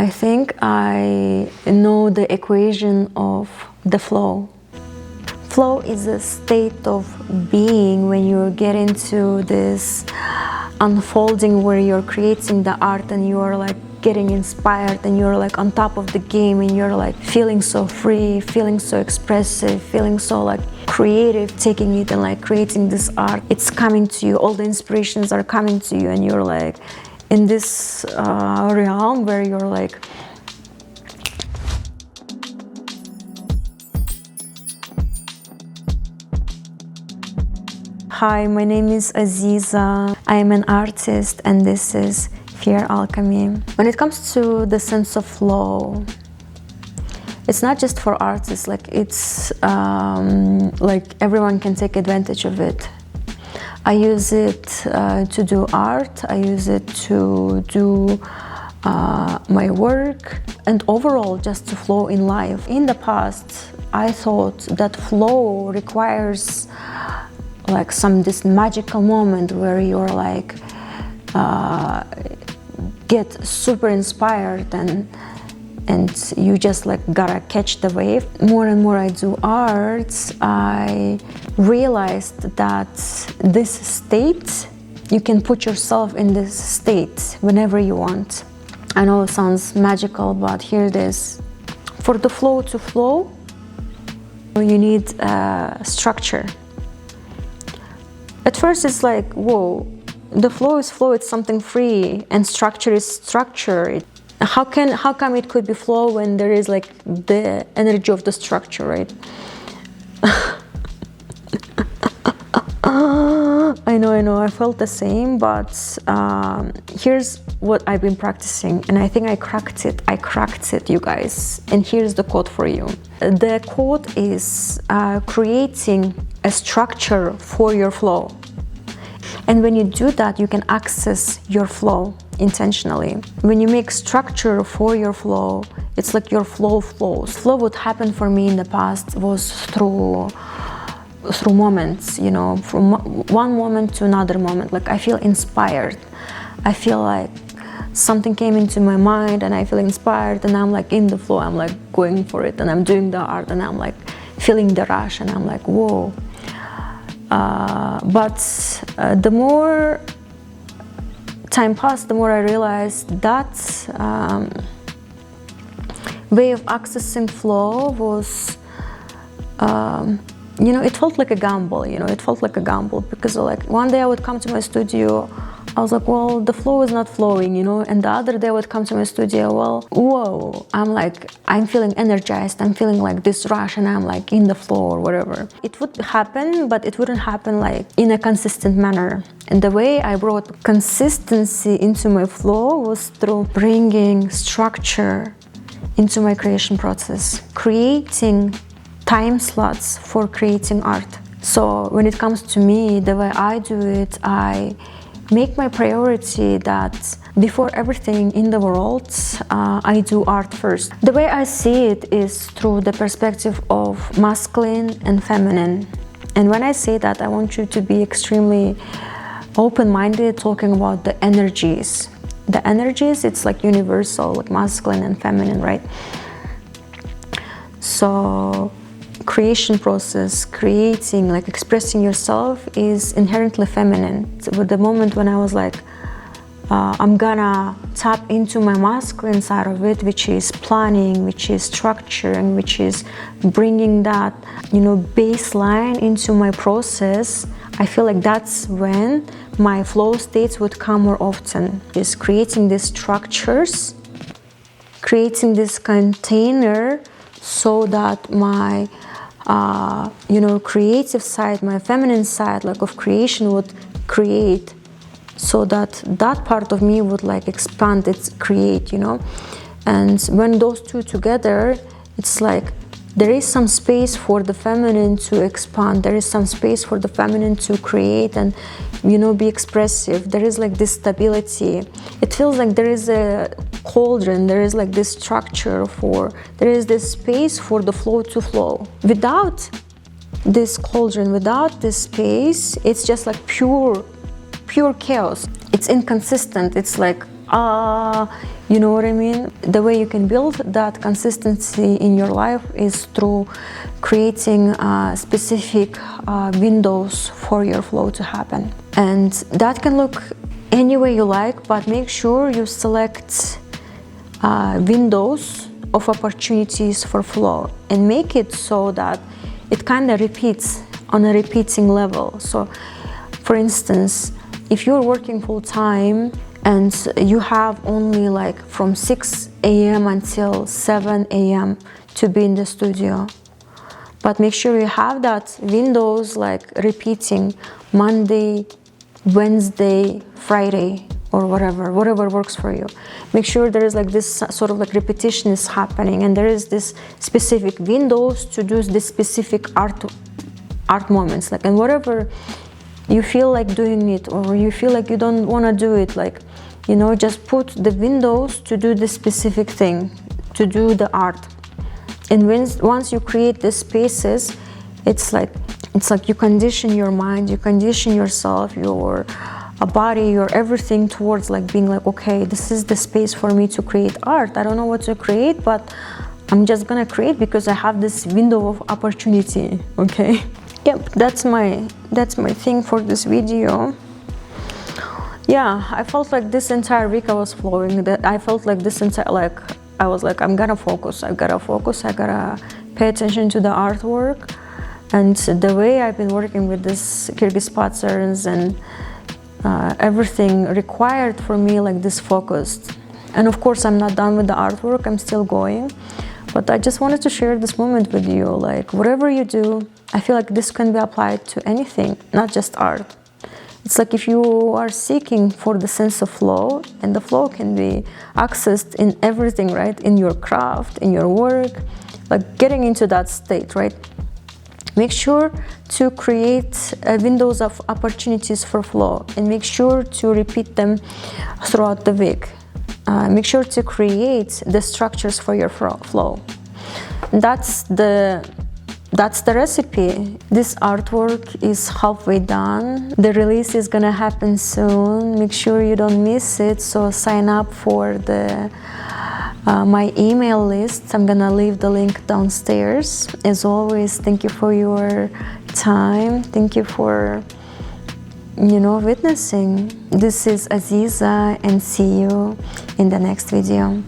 I think I know the equation of the flow. Flow is a state of being when you get into this unfolding where you're creating the art and you're like getting inspired and you're like on top of the game and you're like feeling so free, feeling so expressive, feeling so like creative, taking it and like creating this art. It's coming to you, all the inspirations are coming to you and you're like in this realm where you're like Hi, my name is Aziza. I am an artist and this is Fear Alchemy. When it comes to the sense of flow, it's not just for artists, like it's like everyone can take advantage of it. I use it to do art, I use it to do my work, and overall just to flow in life. In the past, I thought that flow requires like this magical moment where you're like get super inspired and you just like gotta catch the wave. More and more I do art, I realized that this state, you can put yourself in this state whenever you want. I know it sounds magical, but here it is. For the flow to flow, you need structure. At first it's like, whoa, the flow is flow, it's something free, and structure is structure. How come it could be flow when there is like the energy of the structure, right? I know, I felt the same, but here's what I've been practicing, and I think I cracked it, you guys. And here's the quote for you. The quote is creating a structure for your flow. And when you do that, you can access your flow intentionally. When you make structure for your flow, it's like your flow flows. Flow, what happened for me in the past was through moments, you know, from one moment to another moment. Like I feel inspired. I feel like something came into my mind and I feel inspired and I'm like in the flow. I'm like going for it and I'm doing the art and I'm like feeling the rush and I'm like, whoa. But the more time passed, the more I realized that way of accessing flow was, you know, it felt like a gamble, because like one day I would come to my studio, I was like, well, the flow is not flowing, you know, and the other day I would come to my studio, well, whoa, I'm feeling energized, I'm feeling like this rush and I'm like in the flow or whatever. It would happen, but it wouldn't happen like in a consistent manner. And the way I brought consistency into my flow was through bringing structure into my creation process, creating time slots for creating art. So when it comes to me, the way I do it, I make my priority that before everything in the world, I do art first. The way I see it is through the perspective of masculine and feminine. And when I say that, I want you to be extremely open-minded, talking about the energies. The energies, it's like universal, like masculine and feminine, right? So creation process, creating, like expressing yourself is inherently feminine. With the moment when I was like, I'm gonna tap into my masculine side of it, which is planning, which is structuring, which is bringing that, you know, baseline into my process, I feel like that's when my flow states would come more often. Is creating these structures, creating this container so that my you know, creative side, my feminine side, like of creation would create, so that part of me would like expand, it's create, you know. And when those two together, it's like there is some space for the feminine to expand, there is some space for the feminine to create and, you know, be expressive. There is like this stability. It feels like there is a cauldron, there is like this structure there is this space for the flow to flow. Without this cauldron, without this space, it's just like pure chaos. It's inconsistent. It's like You know what I mean? The way you can build that consistency in your life is through creating specific windows for your flow to happen. And that can look any way you like, but make sure you select windows of opportunities for flow and make it so that it kind of repeats on a repeating level. So for instance, if you're working full-time and you have only like from 6 a.m. until 7 a.m. to be in the studio, but make sure you have that windows like repeating Monday, Wednesday, Friday, or whatever works for you. Make sure there is like this sort of like repetition is happening, and there is this specific windows to do this specific art moments, like, and whatever you feel like doing it, or you feel like you don't want to do it, like, you know, just put the windows to do the specific thing, to do the art. And once you create these spaces, it's like you condition your mind, you condition yourself, your body, your everything towards like being like, okay, this is the space for me to create art. I don't know what to create, but I'm just gonna create because I have this window of opportunity. Okay. Yep, that's my thing for this video. Yeah, I felt like this entire week I was flowing. That I felt like this entire, like, I was like, I'm gonna focus. I gotta pay attention to the artwork. And the way I've been working with this Kyrgyz patterns and everything required for me like this focused. And of course, I'm not done with the artwork. I'm still going. But I just wanted to share this moment with you. Like, whatever you do, I feel like this can be applied to anything, not just art. It's like if you are seeking for the sense of flow, and the flow can be accessed in everything, right? In your craft, in your work, like getting into that state, right? Make sure to create windows of opportunities for flow, and make sure to repeat them throughout the week. Make sure to create the structures for your flow. That's the recipe. This artwork is halfway done. The release is gonna happen soon. Make sure you don't miss it. So sign up for my email list. I'm gonna leave the link downstairs. As always, thank you for your time. Thank you for, you know, witnessing. This is Aziza, and see you in the next video.